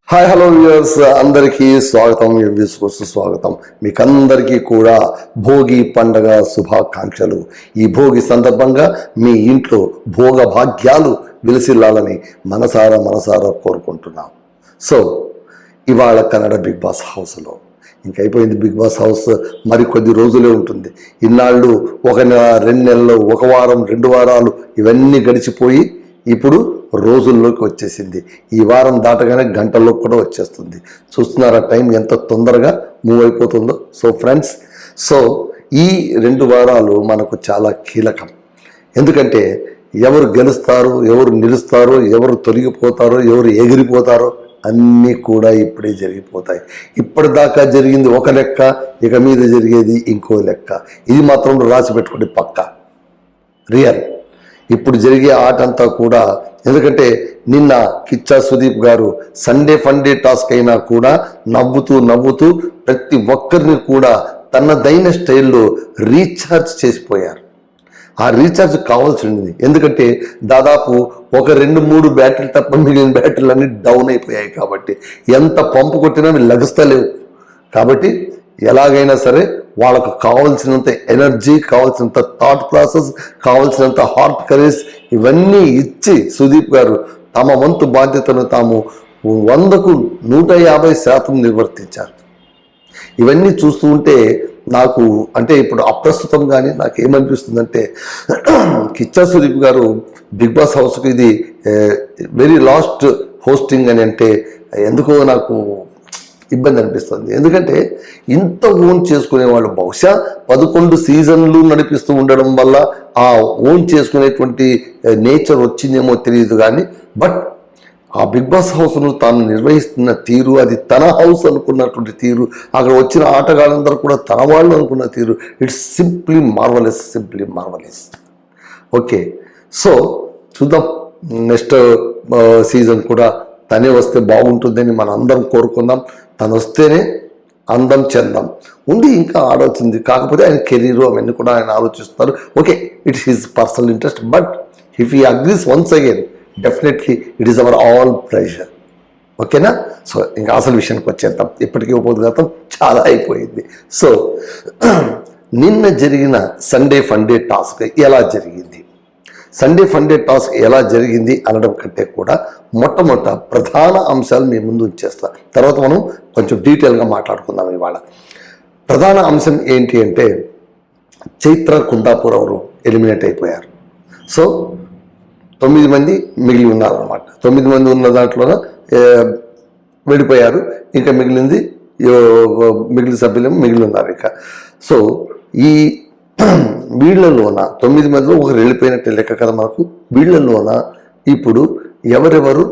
Hi hello viewers అందరికీ స్వాగతం, స్వాగతం. మీకందరికీ కూడా భోగి పండగ శుభాకాంక్షలు. ఈ భోగి సందర్భంగా మీ ఇంట్లో భోగ భాగ్యాలు విలసిల్లాలని మనసారా కోరుకుంటున్నాం. సో ఇవాళ కన్నడ బిగ్ బాస్ హౌస్లో ఇంకైపోయింది. బిగ్ బాస్ హౌస్ మరి కొద్ది రోజులే ఉంటుంది. ఇన్నాళ్ళు ఒక నెల, 2 నెలలు, 1 వారం, 2 వారాలు ఇవన్నీ గడిచిపోయి ఇప్పుడు రోజుల్లోకి వచ్చేసింది. ఈ వారం దాటగానే గంటల్లో కూడా వచ్చేస్తుంది. చూస్తున్నారా టైం ఎంత తొందరగా మూవ్ అయిపోతుందో. సో ఫ్రెండ్స్, ఈ 2 వారాలు మనకు చాలా కీలకం. ఎందుకంటే ఎవరు గెలుస్తారు, ఎవరు నిలుస్తారో, ఎవరు తొలగిపోతారో, ఎవరు ఎగిరిపోతారో అన్నీ కూడా ఇప్పుడే జరిగిపోతాయి. ఇప్పటిదాకా జరిగింది ఒక లెక్క, ఇక మీద జరిగేది ఇంకో లెక్క. ఇది మాత్రం రాసి పెట్టుకోండి, పక్కా రియల్. ఇప్పుడు జరిగే ఆట అంతా కూడా, ఎందుకంటే నిన్న కిచ్చా సుదీప్ గారు సండే ఫండే టాస్క్ అయినా కూడా నవ్వుతూ ప్రతి ఒక్కరిని కూడా తనదైన స్టైల్లో రీఛార్జ్ చేసిపోయారు. ఆ రీఛార్జ్ కావాల్సి ఉంది. ఎందుకంటే దాదాపు ఒక 2-3 బ్యాటరీలు తప్ప మిగిలిన బ్యాటరీలు అన్నీ డౌన్ అయిపోయాయి. కాబట్టి ఎంత పంపు కొట్టినా అవి లగస్తలేవు. కాబట్టి ఎలాగైనా సరే వాళ్ళకు కావాల్సినంత ఎనర్జీ, కావాల్సినంత థాట్ ప్రాసెస్, కావాల్సినంత హార్ట్ కరేజ్ ఇవన్నీ ఇచ్చి సుదీప్ గారు తమ వంతు బాధ్యతను తాము 100కు 150% నిర్వర్తించారు. ఇవన్నీ చూస్తూ ఉంటే నాకు అంటే ఇప్పుడు అప్రస్తుతం కానీ నాకు ఏమనిపిస్తుందంటే, కిచ్చా సుదీప్ గారు బిగ్ బాస్ హౌస్కి ఇది వెరీ లాస్ట్ హోస్టింగ్ అని అంటే ఎందుకో నాకు ఇబ్బంది అనిపిస్తుంది. ఎందుకంటే ఇంత ఓన్ చేసుకునే వాళ్ళు బహుశా 11 సీజన్లు నడిపిస్తూ ఉండడం వల్ల ఆ ఓన్ చేసుకునేటువంటి నేచర్ వచ్చిందేమో తెలియదు కానీ, బట్ ఆ బిగ్ బాస్ హౌస్ను తాను నిర్వహిస్తున్న తీరు, అది తన హౌస్ అనుకున్నటువంటి తీరు, అక్కడ వచ్చిన ఆటగాళ్ళందరూ కూడా తన వాళ్ళు అనుకున్న తీరు, it's simply marvellous. Okay, so చూద్దాం. నెక్స్ట్ సీజన్ కూడా తనే వస్తే బాగుంటుందని మనం అందరం కోరుకుందాం. తను వస్తేనే అందం చెందాం ఉండి ఇంకా ఆడవుతుంది. కాకపోతే ఆయన కెరీర్ అవన్నీ కూడా ఆయన ఆలోచిస్తారు. Okay, it's his personal interest, but if he agrees once again definitely it is our all pressure. ఓకేనా? సో ఇంకా అసలు విషయానికి వచ్చేద్దాం. ఇప్పటికీ ఉపద్ఘాతం చాలా అయిపోయింది. సో నిన్న జరిగిన సండే ఫండే టాస్క్ ఎలా జరిగింది? సండే ఫండే టాస్క్ ఎలా జరిగింది అనడం కంటే కూడా మొట్టమొదట ప్రధాన అంశాలు మీ ముందు ఉంచేస్తా. తర్వాత మనం కొంచెం డీటెయిల్గా మాట్లాడుకుందాం. ఇవాళ ప్రధాన అంశం ఏంటి అంటే, చైత్ర కుందాపూర్ ಅವರು ఎలిమినేట్ అయిపోయారు. సో 9 మంది మిగిలి ఉన్నారన్నమాట. 9 మంది ఉన్న దాంట్లోన వెళ్ళిపోయారు. ఇంకా మిగిలిన సభ్యులు మిగిలి ఉన్నారు. ఇక సో ఈ వీళ్ళలోన 9 మందిలో ఒకరు వెళ్ళిపోయినట్టే లెక్క కదా మనకు. వీళ్ళలోన ఇప్పుడు ఎవరెవరు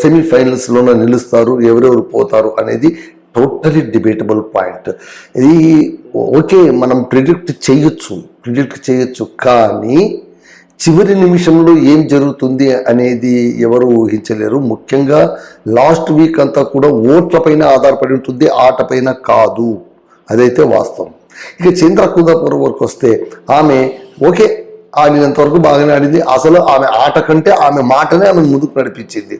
సెమీఫైనల్స్లోన నిలుస్తారు, ఎవరెవరు పోతారు అనేది టోటలీ డిబేటబుల్ పాయింట్. ఇది ఓకే, మనం ప్రిడిక్ట్ చేయొచ్చు, కానీ చివరి నిమిషంలో ఏం జరుగుతుంది అనేది ఎవరు ఊహించలేరు. ముఖ్యంగా లాస్ట్ వీక్ అంతా కూడా ఓట్ల పైన ఆధారపడి ఉంటుంది, ఆట పైన కాదు. అదైతే వాస్తవం. ఇక చైత్ర కుందాపూర్ వరకు వస్తే ఆమె ఓకే, ఆడినంత వరకు బాగానే ఆడింది. అసలు ఆమె ఆట కంటే ఆమె మాటనే ఆమె ముందుకు నడిపించింది.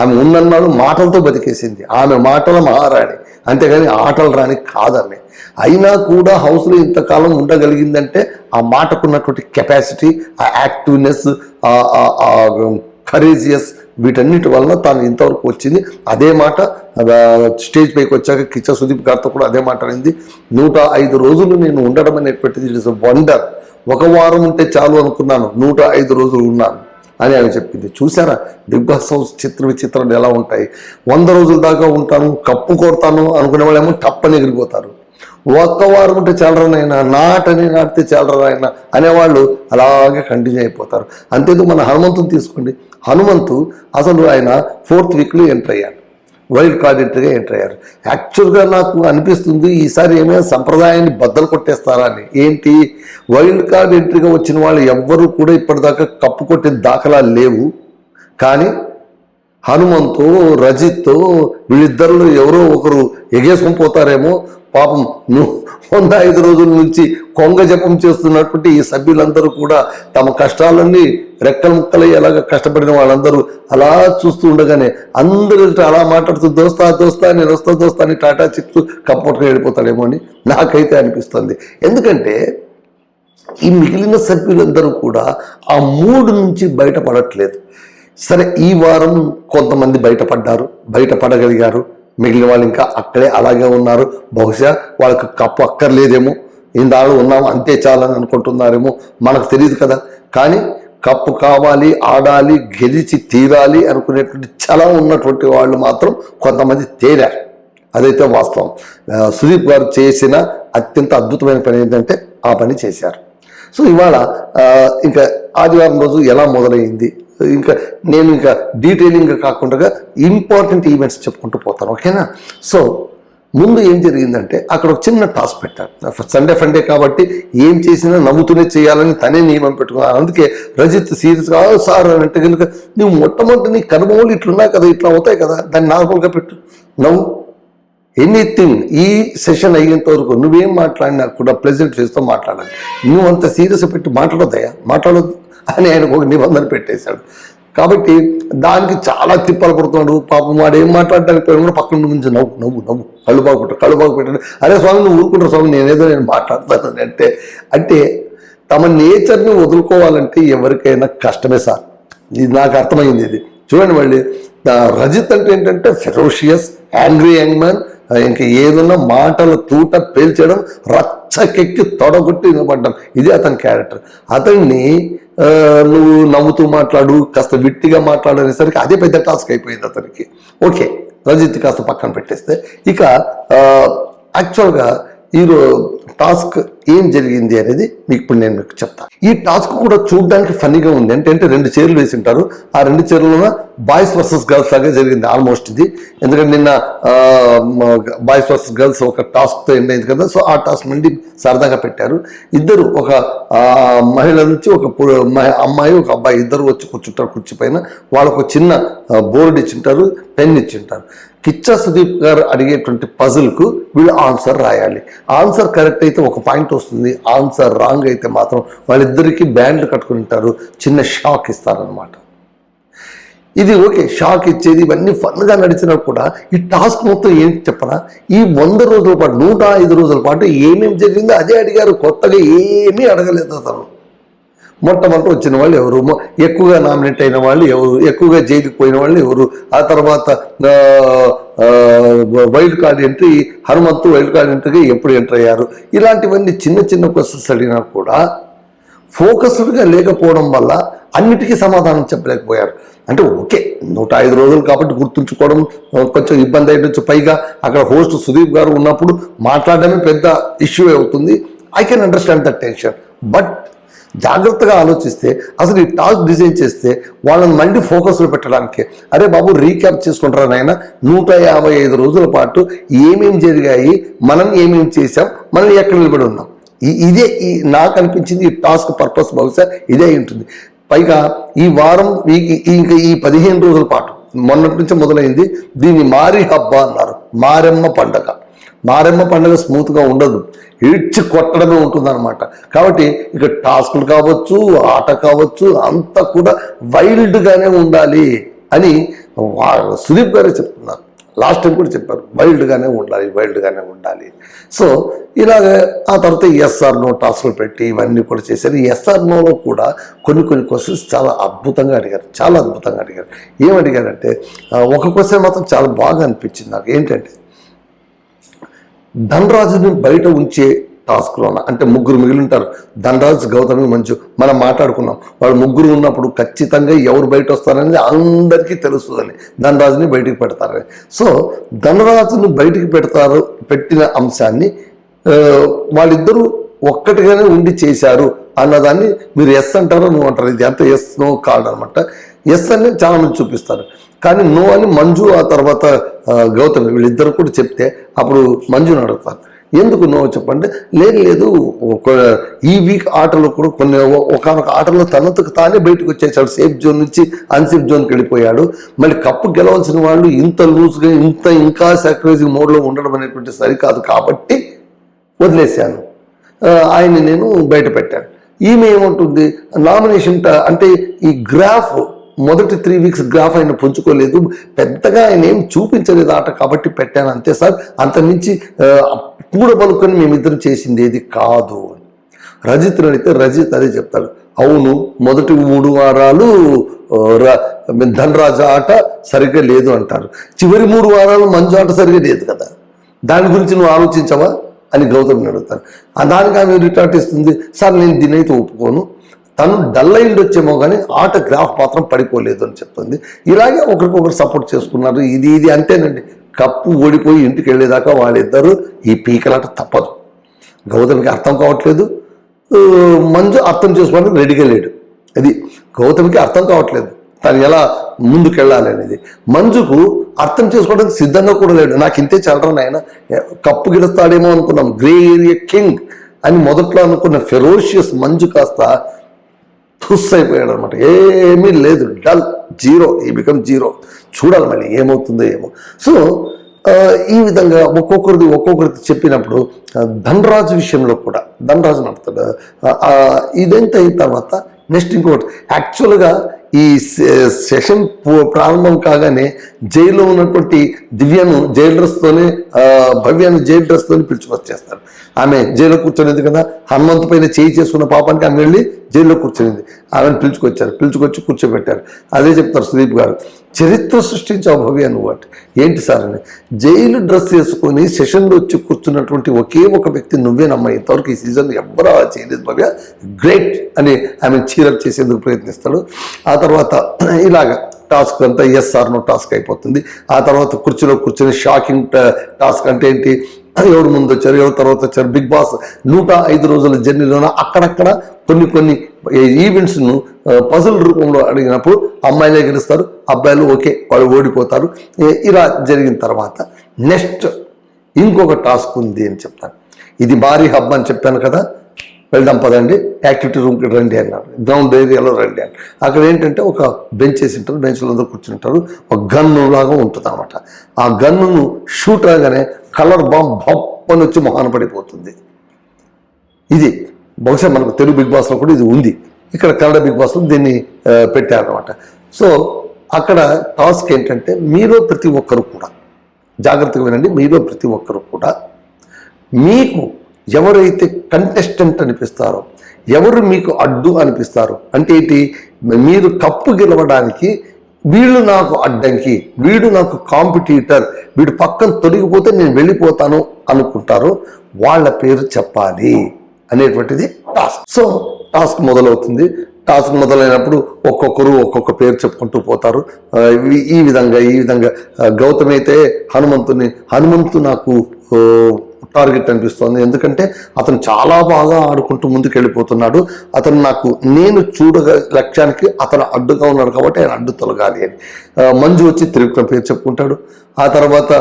ఆమె ఉన్నన్నాడు మాటలతో బతికేసింది. ఆమె మాటల మహారాణి, అంతేగాని ఆటలు రాని కాదమ్మే. అయినా కూడా హౌస్లో ఇంతకాలం ఉండగలిగిందంటే ఆ మాటకున్నటువంటి కెపాసిటీ, ఆ యాక్టివ్నెస్, ఆ కరేజియస్, వీటన్నిటి వలన తాను ఇంతవరకు వచ్చింది. అదే మాట స్టేజ్ పైకి వచ్చాక కిచ్చా సుదీప్ గారితో కూడా అదే మాట అయింది. 105 రోజులు నేను ఉండడం అనేటువంటిది ఇట్ ఇస్ వండర్. 1 వారం ఉంటే చాలు అనుకున్నాను, 105 రోజులు ఉన్నాను అని ఆమె చెప్పింది. చూసారా బిగ్ బాస్ హౌస్ విచిత్రాలు ఎలా ఉంటాయి. 100 రోజుల దాకా ఉంటాను, కప్పు కొడతాను అనుకునే వాళ్ళేమో టప్పని ఎగిరిపోతారు. 1 వారం ఉంటే చాలరానైనా, నాటితే చాలరానైనా అనేవాళ్ళు అలాగే కంటిన్యూ అయిపోతారు. అంతేందుకు మన హనుమంతుని తీసుకోండి. హనుమంతు అసలు ఆయన 4th వీక్లో ఎంటర్ అయ్యాడు, వైల్డ్ కార్డ్ ఎంట్రీగా ఎంటర్ అయ్యారు. యాక్చువల్గా నాకు అనిపిస్తుంది ఈసారి ఏమైనా సంప్రదాయాన్ని బద్దలు కొట్టేస్తారా అని. ఏంటి, వైల్డ్ కార్డ్ ఎంట్రీగా వచ్చిన వాళ్ళు ఎవ్వరూ కూడా ఇప్పటిదాకా కప్పు కొట్టిన దాఖలాలు లేవు. కానీ హనుమంతో, రజిత్తో వీళ్ళిద్దరిలో ఎవరో ఒకరు ఎగేసుకొని పోతారేమో, పాపం 105 రోజుల నుంచి కొంగ జపం చేస్తున్నటువంటి ఈ సభ్యులందరూ కూడా తమ కష్టాలన్నీ రెక్కల ముక్కలై ఎలాగ కష్టపడిన వాళ్ళందరూ అలా చూస్తూ ఉండగానే అందరూ అలా మాట్లాడుతూ దోస్తా నేను దోస్తా అని టాటా చెప్తూ కప్పట్టుకు వెళ్ళిపోతాడేమో అని నాకైతే అనిపిస్తుంది. ఎందుకంటే ఈ మిగిలిన సభ్యులందరూ కూడా ఆ మూడు నుంచి బయటపడట్లేదు. సరే, ఈ వారం కొంతమంది బయటపడగలిగారు, మిగిలిన వాళ్ళు ఇంకా అక్కడే అలాగే ఉన్నారు. బహుశా వాళ్ళకి కప్పు అక్కర్లేదేమో, ఇందాళ్ళు ఉన్నాము అంతే చాలని అనుకుంటున్నారేమో, మనకు తెలియదు కదా. కానీ కప్పు కావాలి, ఆడాలి, గెలిచి తీరాలి అనుకునేటువంటి చలం ఉన్నటువంటి వాళ్ళు మాత్రం కొంతమంది తేలారు. అదైతే వాస్తవం. సుదీప్ గారు చేసిన అత్యంత అద్భుతమైన పని ఏంటంటే ఆ పని చేశారు. సో ఇవాళ ఇంకా ఆదివారం రోజు ఎలా మొదలైంది, నేను డీటెయిలింగ్గా కాకుండా ఇంపార్టెంట్ ఈవెంట్స్ చెప్పుకుంటూ పోతాను, ఓకేనా. సో ముందు ఏం జరిగిందంటే అక్కడ ఒక చిన్న టాస్క్ పెట్టారు. సండే కాబట్టి ఏం చేసినా నవ్వుతూనే చేయాలని తనే నియమం పెట్టుకున్నాను. అందుకే రజిత్ సీరియస్గా సార్ అని అంటే కనుక నువ్వు మొట్టమొదటి నీ కనుమోలు ఇట్లున్నాయి కదా, ఇట్లా అవుతాయి కదా, దాన్ని నార్మల్గా పెట్టు, నవ్వు. ఎనీథింగ్ ఈ సెషన్ అయ్యేంత వరకు నువ్వేం మాట్లాడినా కూడా ప్లెజెంట్ ఫేస్తో మాట్లాడాలి. నువ్వు అంత సీరియస్ పెట్టి మాట్లాడొద్దు అని ఆయనకు ఒక నిబంధన పెట్టేశాడు. కాబట్టి దానికి చాలా తిప్పలు పడుతున్నాడు పాపం. వాడు ఏం మాట్లాడడానికి పోయినా కూడా పక్కన నుంచి నవ్వు కళ్ళు బాగు పెట్టాడు. అరే స్వామి నువ్వు ఊరుకుంటారు స్వామి, నేను మాట్లాడతాను అంటే తమ నేచర్ని వదులుకోవాలంటే ఎవరికైనా కష్టమే సార్. ఇది నాకు అర్థమైంది. ఇది చూడండి, మళ్ళీ రజిత్ అంటే ఏంటంటే ఫెరోషియస్ యాంగ్రీ యంగ్ మ్యాన్. ఇంకా ఏదన్నా మాటల తూట పేల్చడం, రచ్చకెక్కి తొడగొట్టి నిలబడ్డం, ఇది అతని క్యారెక్టర్. అతన్ని నువ్వు నవ్వుతూ మాట్లాడు, కాస్త విట్టిగా మాట్లాడు అనేసరికి అదే పెద్ద టాస్క్ అయిపోయింది అతనికి. ఓకే, రజిత్ కాస్త పక్కన పెట్టేస్తే ఇక యాక్చువల్గా ఈరోజు టాస్క్ ఏం జరిగింది అనేది ఇప్పుడు నేను మీకు చెప్తాను. ఈ టాస్క్ కూడా చూడడానికి ఫన్నీగా ఉంది. అంటే 2 చైర్లు వేసి ఉంటారు. ఆ 2 చైర్లలో బాయ్స్ వర్సెస్ గర్ల్స్ లాగా జరిగింది ఆల్మోస్ట్ ఇది. ఎందుకంటే నిన్న బాయ్స్ వర్సెస్ గర్ల్స్ ఒక టాస్క్తో ఎండ్ అయింది కదా. సో ఆ టాస్క్ నుండి సరదాగా పెట్టారు. ఇద్దరు, ఒక మహిళ నుంచి ఒక అమ్మాయి ఒక అబ్బాయి ఇద్దరు వచ్చి కూర్చుంటారు కుర్చీ పైన. వాళ్ళకు ఒక చిన్న బోర్డు ఇచ్చింటారు, పెన్ ఇచ్చింటారు. కిచ్చా సుదీప్ గారు అడిగేటువంటి పజిల్కు వీళ్ళు ఆన్సర్ రాయాలి. ఆన్సర్ కరెక్ట్ అయితే ఒక పాయింట్ వస్తుంది, ఆన్సర్ రాంగ్ అయితే మాత్రం వాళ్ళిద్దరికీ బ్యాండ్లు కట్టుకుని ఉంటారు, చిన్న షాక్ ఇస్తారనమాట. ఇది ఓకే, షాక్ ఇచ్చేది ఇవన్నీ ఫన్గా నడిచినా కూడా ఈ టాస్క్ మొత్తం ఏంటి చెప్పనా, ఈ 100 రోజుల పాటు 105 రోజుల పాటు ఏమేమి జరిగిందో అదే అడిగారు. కొత్తగా ఏమీ అడగలేదు అతను. మొట్టమొదటి వచ్చిన వాళ్ళు ఎవరు, ఎక్కువగా నామినేట్ అయిన వాళ్ళు ఎవరు, ఎక్కువగా జైలుకి పోయిన వాళ్ళు ఎవరు, ఆ తర్వాత wild card entry, Hanumanthu wild card ఎంట్రీగా ఎప్పుడు ఎంటర్ అయ్యారు, ఇలాంటివన్నీ చిన్న క్వశ్చన్స్ అడిగినా కూడా ఫోకస్డ్గా లేకపోవడం వల్ల అన్నిటికీ సమాధానం చెప్పలేకపోయారు. అంటే ఓకే, 105 రోజులు కాబట్టి గుర్తుంచుకోవడం కొంచెం ఇబ్బంది అయ్యొచ్చు. పైగా అక్కడ హోస్ట్ సుదీప్ గారు ఉన్నప్పుడు మాట్లాడడమే పెద్ద ఇష్యూ అవుతుంది. I can understand that tension. But జాగ్రత్తగా ఆలోచిస్తే అసలు ఈ టాస్క్ డిజైన్ చేస్తే వాళ్ళని మళ్ళీ ఫోకస్లో పెట్టడానికి, అరే బాబు రీక్యాప్ చేసుకుంటారా నాయన, 155 రోజుల పాటు ఏమేమి జరిగాయి, మనం ఏమేమి చేసాం, మనం ఎక్కడ నిలబడి ఉన్నాం, ఇదే నాకు అనిపించింది ఈ టాస్క్ పర్పస్ బహుశా ఇదే ఉంటుంది. పైగా ఈ వారం ఇంకా ఈ 15 రోజుల పాటు మొన్నటి నుంచి మొదలైంది. దీన్ని మారి హబ్బా అన్నారు, మారెమ్మ పండుగ స్మూత్గా ఉండదు, ఇడ్చి కొట్టడమే ఉంటుందన్నమాట. కాబట్టి ఇక టాస్కులు కావచ్చు, ఆట కావచ్చు, అంతా కూడా వైల్డ్గానే ఉండాలి అని సుదీప్ గారే చెప్తున్నారు. లాస్ట్ టైం కూడా చెప్పారు, వైల్డ్గానే ఉండాలి. సో ఇలాగ ఆ తర్వాత ఎస్ఆర్ నో టాస్కులు పెట్టి ఇవన్నీ కూడా చేశారు. ఎస్ఆర్ నోలో కూడా కొన్ని క్వశ్చన్స్ చాలా అద్భుతంగా అడిగారు. ఏమడిగారంటే ఒక క్వశ్చన్ మాత్రం చాలా బాగా అనిపించింది నాకు. ఏంటంటే ధనరాజుని బయట ఉంచే టాస్క్లోన, అంటే 3 మిగిలి ఉంటారు, ధనరాజు, గౌతమి, మంజు. మనం మాట్లాడుకున్నాం వాళ్ళు 3 ఉన్నప్పుడు ఖచ్చితంగా ఎవరు బయట వస్తారనేది అందరికీ తెలుస్తుందని ధనరాజుని బయటికి పెడతారని. సో ధనరాజుని బయటికి పెట్టిన అంశాన్ని వాళ్ళిద్దరూ ఒక్కటిగానే ఉండి చేశారు అన్నదాన్ని మీరు ఎస్ అంటారో నువ్వు అంటారు. ఇది అంత ఎస్ నో కాల్డ్ అనమాట. ఎస్ అని చాలా మంది చూపిస్తారు, కానీ నో అని మంజు ఆ తర్వాత గౌతమి వీళ్ళిద్దరు కూడా చెప్తే అప్పుడు మంజుని అడుగుతారు, ఎందుకు నో చెప్పండి, లేదు ఈ వీక్ ఆటలో కూడా కొన్ని ఒకనొక ఆటలో తనకు తానే బయటకు వచ్చేసాడు, సేఫ్ జోన్ నుంచి అన్సేఫ్ జోన్కి వెళ్ళిపోయాడు. మళ్ళీ కప్పు గెలవాల్సిన వాళ్ళు ఇంత లూజ్గా ఇంకా సాక్రిఫైసింగ్ మోడ్లో ఉండడం అనేటువంటి సరికాదు కాబట్టి వదిలేశాను, ఆయన్ని నేను బయట పెట్టాను. ఈమె ఏమంటుంది, నామినేషన్ అంటే ఈ గ్రాఫ్ మొదటి 3 వీక్స్ గ్రాఫ్ ఆయన పుంజుకోలేదు, పెద్దగా ఆయన ఏం చూపించలేదు ఆట కాబట్టి పెట్టాను అంతే సార్, అంతమించి కూడబలుకొని మేమిద్దరం చేసింది ఏది కాదు. రజిత్ని అడిగితే రజిత్ అదే చెప్తాడు, అవును మొదటి 3 వారాలు ధనరాజు ఆట సరిగ్గా లేదు అంటారు, చివరి 3 వారాలు మంజు ఆట సరిగ్గా లేదు కదా, దాని గురించి నువ్వు ఆలోచించవా అని గౌతమ్ని అడుగుతాను. దానికి ఆమె రిటార్ట్ ఇస్తుంది, సార్ నేను దీని అయితే ఒప్పుకోను, తను డల్ అయింది వచ్చేమో కానీ ఆట గ్రాఫ్ మాత్రం పడిపోలేదు అని చెప్తుంది. ఇలాగే ఒకరికొకరు సపోర్ట్ చేసుకున్నారు. ఇది అంతేనండి, కప్పు ఓడిపోయి ఇంటికి వెళ్ళేదాకా వాళ్ళిద్దరూ ఈ పీకలాట తప్పదు. గౌతమికి అర్థం కావట్లేదు, మంజు అర్థం చేసుకోవడానికి రెడీగా లేడు. అది గౌతమికి అర్థం కావట్లేదు తను ఎలా ముందుకెళ్ళాలి అనేది, మంజుకు అర్థం చేసుకోవడానికి సిద్ధంగా కూడా లేడు. నాకు ఇంతే చల్లరా ఆయన, కప్పు గెలుస్తాడేమో అనుకున్నాం, గ్రే ఏరియా కింగ్ అని మొదట్లో అనుకున్న ఫెరోషియస్ మంజు కాస్త తుస్ అయిపోయాడు అనమాట. ఏమీ లేదు, డల్, జీరో, ఈ బికమ్ జీరో. చూడాలి మళ్ళీ ఏమవుతుందో ఏమో. సో ఈ విధంగా ఒక్కొక్కరికి చెప్పినప్పుడు ధనరాజు విషయంలో కూడా ధనరాజు నడుతాడు. ఇదంతా అయిన తర్వాత నెక్స్ట్ ఇంకోటి, యాక్చువల్గా ఈ సెషన్ ప్రారంభం కాగానే జైల్లో ఉన్నటువంటి దివ్యను జైలు డ్రెస్తోనే, భవ్యాన్ని జైలు డ్రెస్తోనే పిలుచుకొచ్చేస్తారు. ఆమె జైల్లో కూర్చొనింది కదా, హనుమంతు పైన చేయి చేసుకున్న పాపానికి ఆమె వెళ్ళి జైల్లో కూర్చొనింది. ఆమెను పిలుచుకొచ్చి కూర్చోబెట్టారు. అదే చెప్తారు సుదీప్ గారు, చరిత్ర సృష్టించావు భవ్య నువ్వు అంటే. ఏంటి సార్ అని, జైలు డ్రెస్ వేసుకొని సెషన్లో వచ్చి కూర్చున్నటువంటి ఒకే ఒక వ్యక్తి నువ్వేనమ్మా, ఇంతవరకు ఈ సీజన్ ఎవరు చేయలేదు భవ్య, గ్రేట్ అని ఆమె చీరప్ చేసేందుకు ప్రయత్నిస్తాడు. ఆ తర్వాత ఇలాగ టాస్క్ అంతా ఎస్ఆర్నో టాస్క్ అయిపోతుంది. ఆ తర్వాత కుర్చీలో కూర్చొని షాకింగ్ టాస్క్ అంటే ఏంటి, ఎవరు ముందు వచ్చారు, ఎవరు తర్వాత వచ్చారు, బిగ్ బాస్ 105 రోజుల జర్నీలోన అక్కడక్కడ కొన్ని ఈవెంట్స్ను పజల్ రూపంలో అడిగినప్పుడు అమ్మాయిలే గెలుస్తారు, అబ్బాయిలు ఓకే వాళ్ళు ఓడిపోతారు. ఇలా జరిగిన తర్వాత నెక్స్ట్ ఇంకొక టాస్క్ ఉంది అని చెప్తాను. ఇది భారీ హబ్ అని చెప్పాను కదా, వెళ్దాం పదండి యాక్టివిటీ రూమ్కి రండి అన్నారు, గ్రౌండ్ ఏరియాలో రండి అని. అక్కడ ఏంటంటే ఒక బెంచ్ వేసి ఉంటారు, బెంచ్లో అందరూ కూర్చుంటారు, ఒక గన్ను లాగా ఉంటుంది అనమాట. ఆ గన్నును షూట్ రాగానే కలర్ బాంబ్ బొప్పని వచ్చి మొహాన పడిపోతుంది. ఇది బహుశా మనకు తెలుగు బిగ్ బాస్లో కూడా ఇది ఉంది, ఇక్కడ కన్నడ బిగ్ బాస్లో దీన్ని పెట్టారనమాట. సో అక్కడ టాస్క్ ఏంటంటే, మీలో ప్రతి ఒక్కరు కూడా జాగ్రత్తగా వినండి, మీలో ప్రతి ఒక్కరు కూడా మీకు ఎవరైతే కంటెస్టెంట్ అనిపిస్తారో, ఎవరు మీకు అడ్డు అనిపిస్తారో, అంటే ఏంటి, మీరు కప్పు గెలవడానికి వీళ్ళు నాకు అడ్డంకి, వీడు నాకు కాంపిటీటర్, వీడు పక్కన తొలగిపోతే నేను వెళ్ళిపోతాను అనుకుంటారో వాళ్ళ పేరు చెప్పాలి అనేటువంటిది టాస్క్. సో టాస్క్ మొదలవుతుంది. టాస్క్ మొదలైనప్పుడు ఒక్కొక్కరు ఒక్కొక్క పేరు చెప్పుకుంటూ పోతారు. ఈ విధంగా గౌతమ్ అయితే హనుమంతు నాకు టార్గెట్ అనిపిస్తోంది, ఎందుకంటే అతను చాలా బాగా ఆడుకుంటూ ముందుకు వెళ్ళిపోతున్నాడు, అతను నేను లక్ష్యానికి అతను అడ్డుగా ఉన్నాడు కాబట్టి ఆయన అడ్డు తొలగాలి అని. మంజు వచ్చి త్రివిక్రమ్ పేరు చెప్పుకుంటాడు. ఆ తర్వాత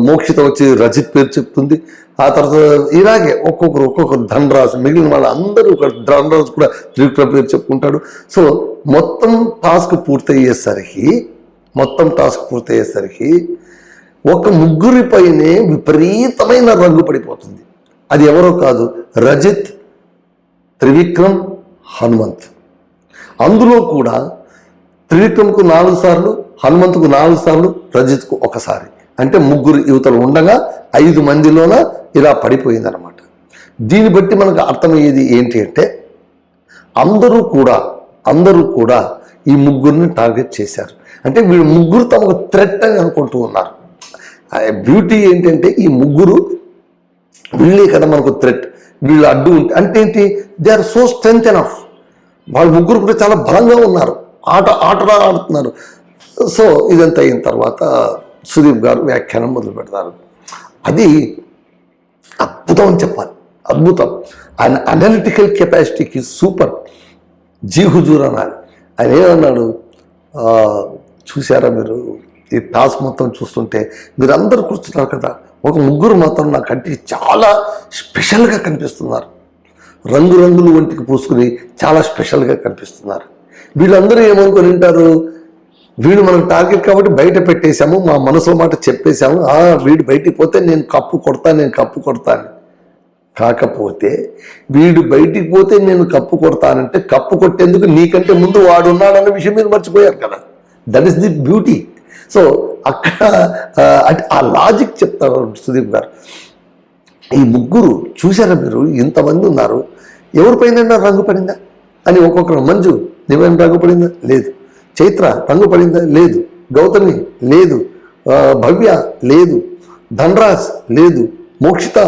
మోక్షిత వచ్చి రజిత్ పేరు చెప్తుంది. ఆ తర్వాత ఇలాగే ఒక్కొక్కరు ధనరాజు, మిగిలిన వాళ్ళందరూ ధనరాజు కూడా త్రివిక్రమ్ పేరు చెప్పుకుంటాడు. సో మొత్తం టాస్క్ పూర్తయ్యేసరికి ఒక ముగ్గురిపైనే విపరీతమైన రంగు పడిపోతుంది. అది ఎవరో కాదు, రజిత్, త్రివిక్రమ్, హనుమంత్. అందులో కూడా త్రివిక్రమ్కు 4 సార్లు, హనుమంత్కు 4 సార్లు, రజిత్కు 1 సారి. అంటే ముగ్గురు యువతలు ఉండగా 5 మందిలోన ఇలా పడిపోయిందనమాట. దీన్ని బట్టి మనకు అర్థమయ్యేది ఏంటి అంటే, అందరూ కూడా ఈ ముగ్గురిని టార్గెట్ చేశారు. అంటే వీళ్ళు ముగ్గురు తమకు థ్రెట్ అని అనుకుంటూ ఉన్నారు. బ్యూటీ ఏంటంటే, ఈ ముగ్గురు వీళ్ళే కదా మనకు థ్రెట్, వీళ్ళు అడ్డు అంటే ఏంటి, they are so strength enough, వాళ్ళు ముగ్గురు కూడా చాలా బలంగా ఉన్నారు, ఆటలా ఆడుతున్నారు. సో ఇదంతా అయిన తర్వాత సుదీప్ గారు వ్యాఖ్యానం మొదలు పెడతారు. అది అద్భుతం అని చెప్పాలి, అద్భుతం. ఆయన అనలిటికల్ కెపాసిటీకి సూపర్, జీ హుజూర్ అనాలి. ఆయన ఏమన్నాడు, చూసారా మీరు ఈ టాస్క్ మొత్తం చూస్తుంటే మీరు అందరూ కూర్చున్నారు కదా, ఒక ముగ్గురు మాత్రం నా కంటికి చాలా స్పెషల్గా కనిపిస్తున్నారు. రంగురంగులు ఒంటికి పూసుకుని చాలా స్పెషల్గా కనిపిస్తున్నారు. వీళ్ళందరూ ఏమనుకొని ఉంటారు, వీడు మనకు టార్గెట్ కాబట్టి బయట పెట్టేశాము, మా మనసులో మాట చెప్పేశాము, వీడు బయటికి పోతే నేను కప్పు కొడతాను. కాకపోతే వీడు బయటికి పోతే నేను కప్పు కొడతానంటే కప్పు కొట్టేందుకు నీకంటే ముందు వాడు ఉన్నాడన్న విషయం మీరు మర్చిపోయారు కదా. That is the beauty. So అక్కడ అంటే ఆ లాజిక్ చెప్తారు సుదీప్ గారు. ఈ ముగ్గురు చూసారా మీరు, ఇంతమంది ఉన్నారు, ఎవరిపైన రంగు పడిందా అని ఒక్కొక్కరు. మంజు నీవేం రంగు పడిందా? లేదు. చైత్ర రంగు పడిందా? లేదు. గౌతమి లేదు. భవ్య లేదు. ధనరాజ్ లేదు. మోక్షిత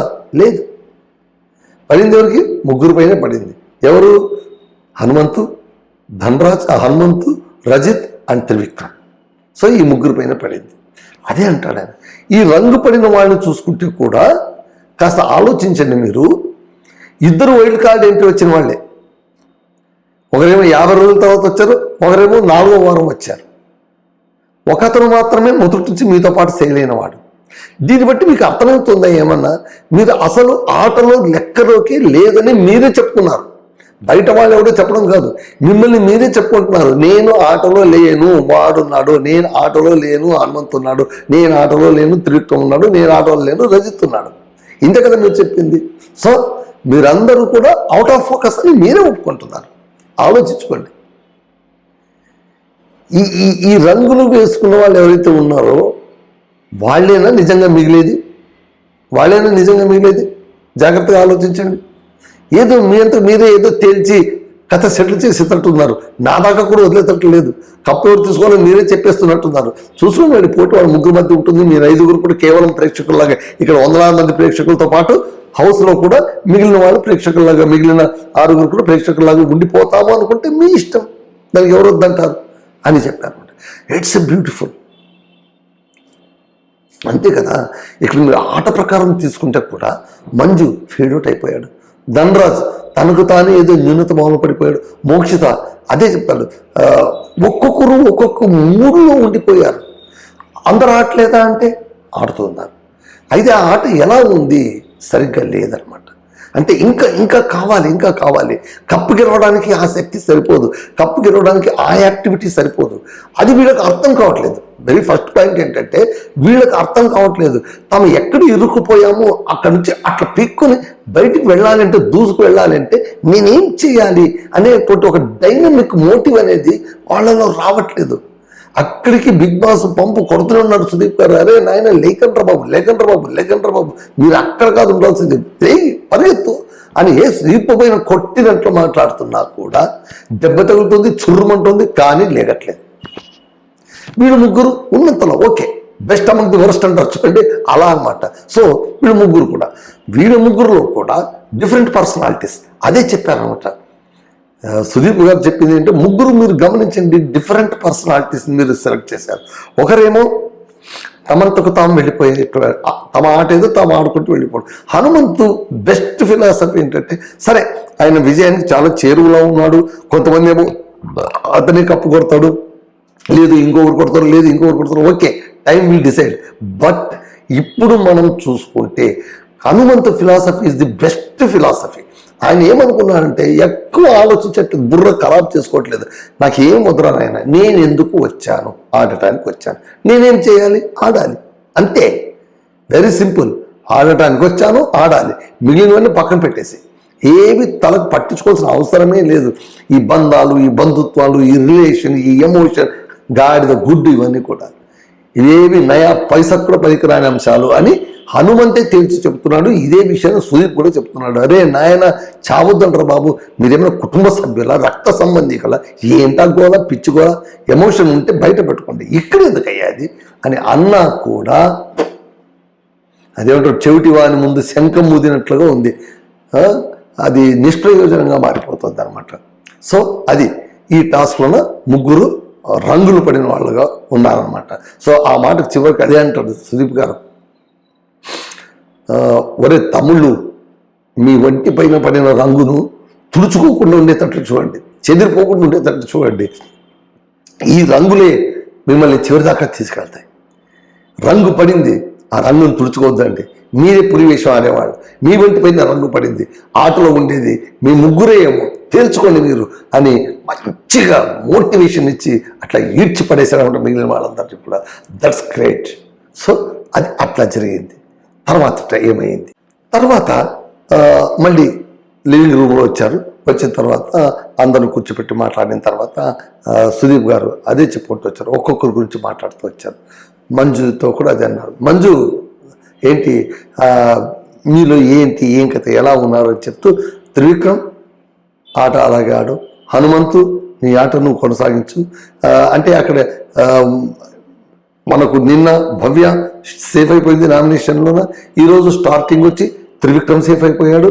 లేదు. పడింది ఎవరికి? ముగ్గురు పైన పడింది. ఎవరు? హనుమంతు, ధనరాజ్, హనుమంతు, రజిత్ అండ్ త్రివిక్రమ్. సో ఈ ముగ్గురు పైన పడింది. అదే అంటాడు ఆయన. ఈ రంగు పడిన వాళ్ళని చూసుకుంటే కూడా కాస్త ఆలోచించండి మీరు. ఇద్దరు వైల్డ్ కార్డ్ ఎంట్రీ వచ్చిన వాళ్ళే. ఒకరేమో 50 రోజుల తర్వాత వచ్చారు, ఒకరేమో 4వ వారం వచ్చారు. ఒకతను మాత్రమే మొదటి నుంచి మీతో పాటు చేయలేని వాడు. దీన్ని బట్టి మీకు అర్థమవుతుందా ఏమన్నా? మీరు అసలు ఆటలో లెక్కలోకి లేదని మీరే చెప్తున్నారు. బయట వాళ్ళు ఎవడో చెప్పడం కాదు, మిమ్మల్ని మీరే చెప్పుకుంటున్నారు. నేను ఆటలో లేను, వాడున్నాడు. నేను ఆటలో లేను, హనుమంతున్నాడు. నేను ఆటలో లేను, త్రివిక్రమ్ ఉన్నాడు. నేను ఆటలో లేను, రజిత్ ఉన్నాడు. ఇంతే కదా మీరు చెప్పింది. సో మీరందరూ కూడా అవుట్ ఆఫ్ ఫోకస్ అని మీరే ఒప్పుకుంటున్నారు. ఆలోచించుకోండి. ఈ రంగులు వేసుకున్న వాళ్ళు ఎవరైతే ఉన్నారో వాళ్ళేనా నిజంగా మిగిలేది? జాగ్రత్తగా ఆలోచించండి. ఏదో మీ అంతా మీరే ఏదో తేల్చి కథ సెటిల్ చేసేటట్టున్నారు. నా దాకా కూడా వదిలేటట్టు లేదు. కప్పు ఎవరు తీసుకోవాలో మీరే చెప్పేస్తున్నట్టున్నారు. చూసుకోండి, పోటీ వాళ్ళ ముగ్గురు మధ్య ఉంటుంది. మీరు 5గురు కూడా కేవలం ప్రేక్షకుల్లాగా, ఇక్కడ 100 మంది ప్రేక్షకులతో పాటు హౌస్లో కూడా మిగిలిన వాళ్ళు ప్రేక్షకుల్లాగా, మిగిలిన 6గురు కూడా ప్రేక్షకుల్లాగా ఉండిపోతాము అనుకుంటే మీ ఇష్టం, దానికి ఎవరు వద్దంటారు అని చెప్పారు. It's a beautiful. అంతే కదా. ఇక్కడ మీరు ఆట ప్రకారం తీసుకుంటే కూడా మంజు ఫేడౌట్ అయిపోయాడు. ధనరాజ్ తనకు తానే ఏదో న్యూనత భావన పడిపోయాడు. మోక్షిత అదే చెప్పాడు. ఒక్కొక్కరు ఒక్కొక్క మూడులో ఉండిపోయారు. అందరు ఆటలేదా అంటే ఆడుతున్నారు. అయితే ఆ ఆట ఎలా ఉంది? సరిగ్గా లేదనమాట. అంటే ఇంకా కావాలి. కప్పు గెలవడానికి ఆ శక్తి సరిపోదు, కప్పు గెలవడానికి ఆ యాక్టివిటీ సరిపోదు. అది వీళ్ళకి అర్థం కావట్లేదు. వెరీ ఫస్ట్ పాయింట్ ఏంటంటే వీళ్ళకి అర్థం కావట్లేదు. తాము ఎక్కడ ఇరుక్కుపోయామో అక్కడి నుంచి అట్లా పీక్కుని బయటికి వెళ్ళాలంటే, దూసుకు వెళ్ళాలంటే నేనేం చేయాలి అనేటువంటి ఒక డైనమిక్ మోటివ్ అనేది వాళ్ళలో రావట్లేదు. అక్కడికి బిగ్ బాస్ పంపు కొడుతూనే ఉన్నాడు సుదీప్ గారు. అరే నాయన లేకండ్రా బాబు, మీరు అక్కడ కాదు ఉండాల్సింది, పరిగెత్తు అని శ్రీపోయిన కొట్టినట్లు మాట్లాడుతున్నా కూడా దెబ్బ తగులుతుంది, చుర్రుమంటుంది, కానీ లేగట్లేదు. వీళ్ళు ముగ్గురు ఉన్నంతలో okay, best among the worst అంటారు చూడండి, అలా అనమాట. సో వీళ్ళ ముగ్గురులో కూడా డిఫరెంట్ పర్సనాలిటీస్. అదే చెప్పారనమాట సుదీప్ గారు చెప్పింది ఏంటంటే, ముగ్గురు మీరు గమనించండి, డిఫరెంట్ పర్సనాలిటీస్ని మీరు సెలెక్ట్ చేశారు. ఒకరేమో తమంతకు తాము వెళ్ళిపోయే, తమ ఆట ఏదో తాము ఆడుకుంటూ వెళ్ళిపోవడం. హనుమంతు బెస్ట్ ఫిలాసఫీ ఏంటంటే, సరే ఆయన విజయానికి చాలా చేరువలో ఉన్నాడు. కొంతమంది ఏమో అతనే కప్పు కొడతాడు, లేదు ఇంకొకరు కొడతారు, okay, time will decide. But ఇప్పుడు మనం చూసుకుంటే Hanumanthu philosophy is the best philosophy. ఆయన ఏమనుకున్నాడంటే, ఎక్కువ ఆలోచించట్టు బుర్ర ఖరాబ్ చేసుకోవట్లేదు. నాకేం వదరా నాయన, నేను ఎందుకు వచ్చాను? ఆడటానికి వచ్చాను. నేనేం చేయాలి? ఆడాలి, అంతే. Very simple. ఆడటానికి వచ్చాను, ఆడాలి. మిగిలినవన్నీ పక్కన పెట్టేసి ఏవి తలకు పట్టించుకోవాల్సిన అవసరమే లేదు. ఈ బంధాలు, ఈ బంధుత్వాలు, ఈ రిలేషన్, ఈ ఎమోషన్, గాడిద గుడ్డు, ఇవన్నీ కూడా ఇవేవి నయా పైసకు కూడా పనికిరాని అంశాలు అని హనుమంతే తేల్చి చెప్తున్నాడు. ఇదే విషయాన్ని సుదీప్ కూడా చెప్తున్నాడు. అరే నాయన, చావద్దంటారు బాబు, మీరేమైనా కుటుంబ సభ్యుల, రక్త సంబంధికుల, ఏంటా గోల, పిచ్చుగోల, ఎమోషన్ ఉంటే బయట పెట్టుకోండి, ఇక్కడ ఎందుకయ్యా అది అని అన్నా కూడా అదేమంటారు, చెవిటి వాని ముందు శంఖం మూదినట్లుగా ఉంది. అది నిష్ప్రయోజనంగా మారిపోతుంది అనమాట. సో అది ఈ టాస్క్లోన ముగ్గురు రంగులు పడిన వాళ్ళుగా ఉన్నారనమాట. సో ఆ మాటకు చివరికి అదే అంటాడు సుదీప్ గారు, ఒరే తమ్ముళ్ళు, మీ ఒంటి పైన పడిన రంగును తుడుచుకోకుండా ఉండేటట్లు చూడండి, చెదిరిపోకుండా ఉండేటట్లు చూడండి. ఈ రంగులే మిమ్మల్ని చివరిదాకా తీసుకెళ్తాయి. రంగు పడింది, ఆ రంగును తుడుచుకోవద్దండి. మీరే పులివేషం ఆడేవాళ్ళు, మీ వంటి పైన రంగు పడింది, ఆటలో ఉండేది మీ ముగ్గురే ఏమో, తేల్చుకోండి మీరు అని మంచిగా మోటివేషన్ ఇచ్చి అట్లా ఈడ్చి పడేసారనమాట మిగిలిన వాళ్ళందరినీ కూడా. That's great. సో అది అట్లా జరిగింది. తర్వాత ఏమైంది, తర్వాత మళ్ళీ లివింగ్ రూమ్లో వచ్చారు. వచ్చిన తర్వాత అందరిని కూర్చోపెట్టి మాట్లాడిన తర్వాత సుదీప్ గారు అదే చెప్పుకుంటూ వచ్చారు, ఒక్కొక్కరి గురించి మాట్లాడుతూ వచ్చారు. మంజుతో కూడా అదే అన్నారు. మంజు ఏంటి మీలో ఏంటి ఏం కథ ఎలా ఉన్నారు అని చెప్తూ, త్రివిక్రమ్ ఆట అలాగే ఆడు, హనుమంతు నీ ఆట నువ్వు కొనసాగించు. అంటే అక్కడ మనకు నిన్న భవ్య సేఫ్ అయిపోయింది నామినేషన్లోన, ఈరోజు స్టార్టింగ్ వచ్చి త్రివిక్రమ్ సేఫ్ అయిపోయాడు,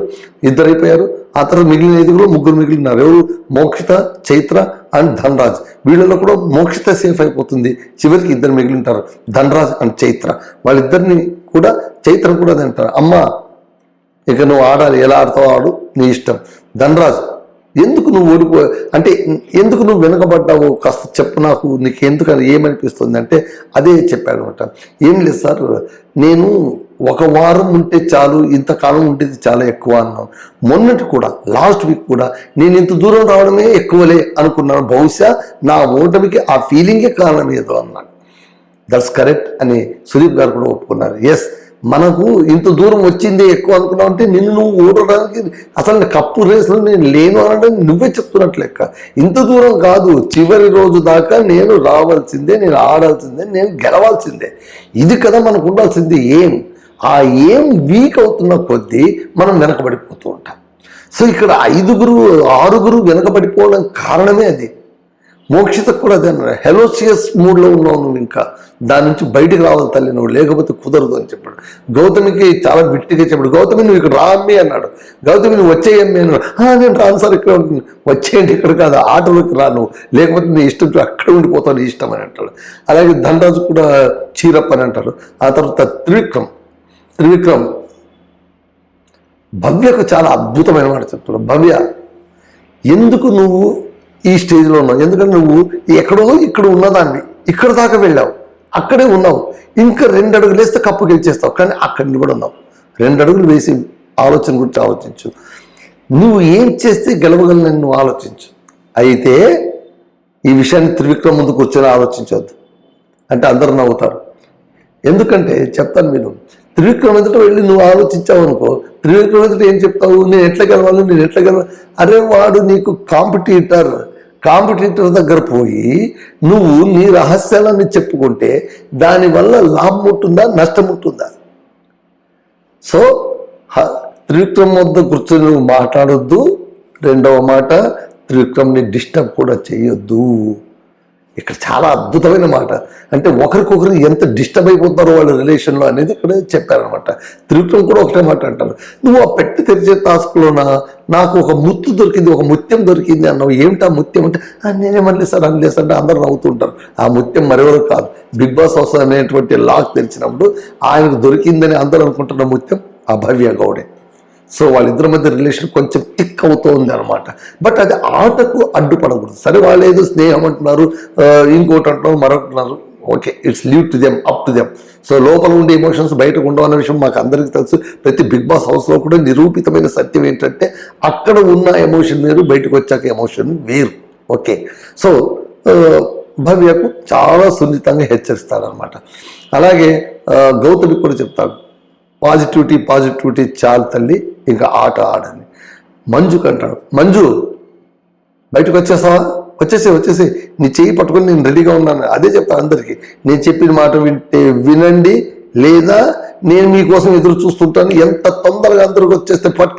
ఇద్దరు అయిపోయారు. ఆ తర్వాత మిగిలిన 5 ముగ్గురు మిగిలినారు. ఎవరు? మోక్షిత, చైత్ర అండ్ ధనరాజ్. వీళ్ళలో కూడా మోక్షిత సేఫ్ అయిపోతుంది, చివరికి 2 మిగిలి ఉంటారు, ధనరాజ్ అండ్ చైత్ర. వాళ్ళిద్దరిని కూడా చైత్ర కూడా అది అంటారు, అమ్మ ఇక నువ్వు ఆడాలి, ఎలా ఆడతావు ఆడు, నీ ఇష్టం. ధనరాజ్ ఎందుకు నువ్వు ఓడిపో అంటే ఎందుకు నువ్వు వెనకబడ్డావు కాస్త చెప్పు నాకు, నీకు ఎందుకు అని ఏమనిపిస్తుంది అంటే అదే చెప్పాడు అనమాట. ఏం లేదు సార్, నేను 1 వారం ఉంటే చాలు, ఇంతకాలం ఉండేది చాలా ఎక్కువ అన్నాను. మొన్నటి కూడా లాస్ట్ వీక్ కూడా నేను ఇంత దూరం రావడమే ఎక్కువలే అనుకున్నాను, బహుశా నా ఓటమికి ఆ ఫీలింగే కారణం ఏదో అన్నాడు. దట్స్ కరెక్ట్ అని సుదీప్ గారు కూడా ఒప్పుకున్నారు. ఎస్, మనకు ఇంత దూరం వచ్చిందే ఎక్కువ అనుకున్నావు అంటే నిన్ను నువ్వు ఓడడానికి అసలు కప్పు రేసులో నేను లేను అనడం నువ్వే చెప్తున్నట్లు లెక్క. ఇంత దూరం కాదు, చివరి రోజు దాకా నేను రావాల్సిందే, నేను ఆడాల్సిందే, నేను గెలవాల్సిందే. ఇది కదా మనకు ఉండాల్సింది ఏం. ఆ ఏం వీక్ అవుతున్న కొద్దీ మనం వెనకబడిపోతూ ఉంటాం. సో ఇక్కడ 5 వెనకబడిపోవడం కారణమే అది. మోక్షితకు కూడా అదే అన్నారు, హెలోసియస్ మూడ్లో ఉన్నావు నువ్వు, ఇంకా దాని నుంచి బయటకు రావాలి తల్లి నువ్వు, లేకపోతే కుదరదు అని చెప్పాడు. గౌతమికి చాలా గట్టిగా చెప్పాడు, గౌతమి నువ్వు ఇక్కడ రామ్మి అన్నాడు. గౌతమి నువ్వు వచ్చేయమ్మి అన్నాడు. నేను రాను సార్, ఇక్కడ ఉంటుంది, వచ్చేయండి, ఇక్కడ కాదు ఆటోలోకి రా నువ్వు, లేకపోతే నీ ఇష్టం అక్కడ ఉండిపోతావు, నీ ఇష్టం అని అంటాడు. అలాగే ధనరాజు కూడా చీరప్ అని అంటారు. ఆ తర్వాత త్రివిక్రమ్ భవ్యకు చాలా అద్భుతమైన మాట చెప్తున్నాడు. భవ్య ఎందుకు నువ్వు ఈ స్టేజ్లో ఉన్నావు, ఎందుకంటే నువ్వు ఎక్కడో ఇక్కడ ఉన్నదాన్ని ఇక్కడ దాకా వెళ్ళావు, అక్కడే ఉన్నావు, ఇంకా 2 అడుగులు వేస్తే కప్పు గెలిచేస్తావు, కానీ అక్కడ నిలబడి ఉన్నావు. 2 అడుగులు వేసి ఆలోచన గురించి ఆలోచించు, నువ్వు ఏం చేస్తే గెలవగలను నువ్వు ఆలోచించు. అయితే ఈ విషయాన్ని త్రివిక్రమ్ ముందు కూర్చొని ఆలోచించవద్దు అంటే అందరూ నవ్వుతారు. ఎందుకంటే చెప్తాను, మీరు త్రివిక్రమ్ ఎదుట వెళ్ళి నువ్వు ఆలోచించావు అనుకో, త్రివిక్రమ్ ఎదుట ఏం చెప్తావు, నేను ఎట్లా గెలవాలి. అరే వాడు నీకు కాంపిటీటర్ దగ్గర పోయి నువ్వు నీ రహస్యాలని చెప్పుకుంటే దానివల్ల లాభం ఉంటుందా, నష్టం ఉంటుందా? సో త్రివిక్రమ్ వద్ద కూర్చొని నువ్వు మాట్లాడొద్దు. 2వ మాట, త్రివిక్రమ్ని డిస్టర్బ్ కూడా చేయొద్దు. ఇక్కడ చాలా అద్భుతమైన మాట. అంటే ఒకరికొకరు ఎంత డిస్టర్బ్ అయిపోతారో వాళ్ళ రిలేషన్లో అనేది ఇక్కడ చెప్పారనమాట. త్రివిక్రమ్ కూడా ఒకటే మాట అంటారు, నువ్వు ఆ పెట్టి తెరిచే టాస్క్లోన నాకు ఒక ముత్తు దొరికింది, ఒక ముత్యం దొరికింది అన్నావు, ఏమిటా ముత్యం అంటే నేనేమనలేదు సార్ అంటే అందరూ నవ్వుతుంటారు. ఆ ముత్యం మరెవరు కాదు, బిగ్ బాస్ హౌస్ అనేటువంటి లాక్ తెరిచినప్పుడు ఆయనకు దొరికిందని అందరూ అనుకుంటున్న ముత్యం ఆ భవ్య గౌడే. సో వాళ్ళిద్దరి మధ్య రిలేషన్ కొంచెం టిక్ అవుతూ ఉంది అనమాట. బట్ అది ఆటకు అడ్డుపడకూడదు. సరే వాళ్ళు ఏదో స్నేహం అంటున్నారు, ఇంకోటి అంటున్నారు, మరొకటున్నారు, okay, it's leave to them, up to them. So లోపల ఉండే ఎమోషన్స్ బయటకు ఉండవన్న విషయం మాకు అందరికీ తెలుసు. ప్రతి బిగ్ బాస్ హౌస్లో కూడా నిరూపితమైన సత్యం ఏంటంటే అక్కడ ఉన్న ఎమోషన్ వేరు, బయటకు వచ్చాక ఎమోషన్ వేరు. ఓకే, సో భవ్యకు చాలా సున్నితంగా హెచ్చరిస్తాడనమాట. అలాగే గౌతమి కూడా చెప్తాడు, పాజిటివిటీ చాలు తల్లి, ఇంకా ఆట ఆడని. మంజుకు అంటాడు, మంజు బయటకు వచ్చేసావా, వచ్చేసి నీ చెయ్యి పట్టుకొని నేను రెడీగా ఉన్నాను. అదే చెప్తాను అందరికీ, నేను చెప్పిన మాట వినండి, లేదా నేను మీకోసం ఎదురు చూస్తుంటాను. ఎంత తొందరగా అందరికి వచ్చేస్తే పట్ట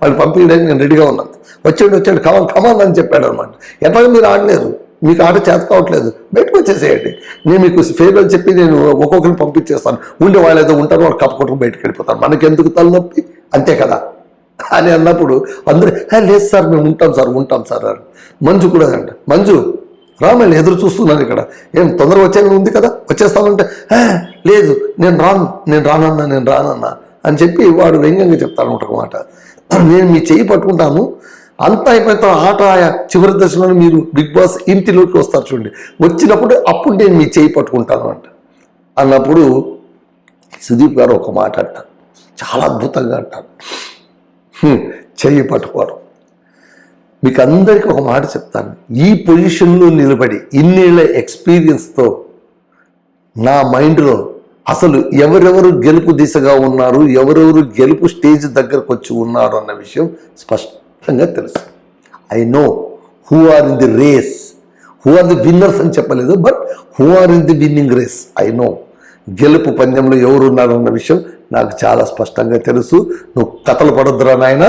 వాళ్ళు పంపించడానికి నేను రెడీగా ఉన్నాను. వచ్చాడు కమాన్ అని చెప్పాడు అనమాట. ఎట్లాగో మీరు ఆడలేరు, మీకు ఆట చేత కావట్లేదు, బయటకు వచ్చేసేయండి, నేను మీకు ఫేర్వెల్ చెప్పి నేను ఒక్కొక్కరిని పంపించేస్తాను, ఉండే వాళ్ళు ఏదో ఉంటారు, వాళ్ళు కప్పుకొట్టుకు బయటకు వెళ్ళిపోతారు, మనకెందుకు తలనొప్పి, అంతే కదా అని అన్నప్పుడు అందరూ లేదు సార్ మేము ఉంటాం సార్ అని. మంజు కూడా అంట, మంజు రామల్ని ఎదురు చూస్తున్నాను ఇక్కడ, ఏం తొందరగా వచ్చేది ఉంది కదా, వచ్చేస్తామంటే లేదు నేను రానన్నా అని చెప్పి వాడు వ్యంగ్యంగా చెప్తాను ఒక మాట. నేను మీ చెయ్యి పట్టుకుంటాను, అంతా అయిపోయిన ఆట చివరి దశలో మీరు బిగ్ బాస్ ఇంటిలోకి వస్తారు చూడండి, వచ్చినప్పుడు అప్పుడు నేను మీ చేయి పట్టుకుంటాను అన్నప్పుడు సుదీప్ గారు ఒక మాట అంటారు, చాలా అద్భుతంగా అంటారు, చెయ్యి పట్టుకోవడం. మీకు అందరికీ ఒక మాట చెప్తాను, ఈ పొజిషన్లో నిలబడి ఇన్నేళ్ల ఎక్స్పీరియన్స్తో నా మైండ్లో అసలు ఎవరెవరు గెలుపు దిశగా ఉన్నారు, ఎవరెవరు గెలుపు స్టేజ్ దగ్గరకు వచ్చి ఉన్నారు అన్న విషయం స్పష్టంగా తెలుసు. I know who are in the race, who are the winners అని చెప్పలేదు, but who are in the winning race. I know గెలుపు పందెంలో ఎవరు ఉన్నారు అన్న విషయం నాకు చాలా స్పష్టంగా తెలుసు. నువ్వు కథలు పడొద్దురా నాయన,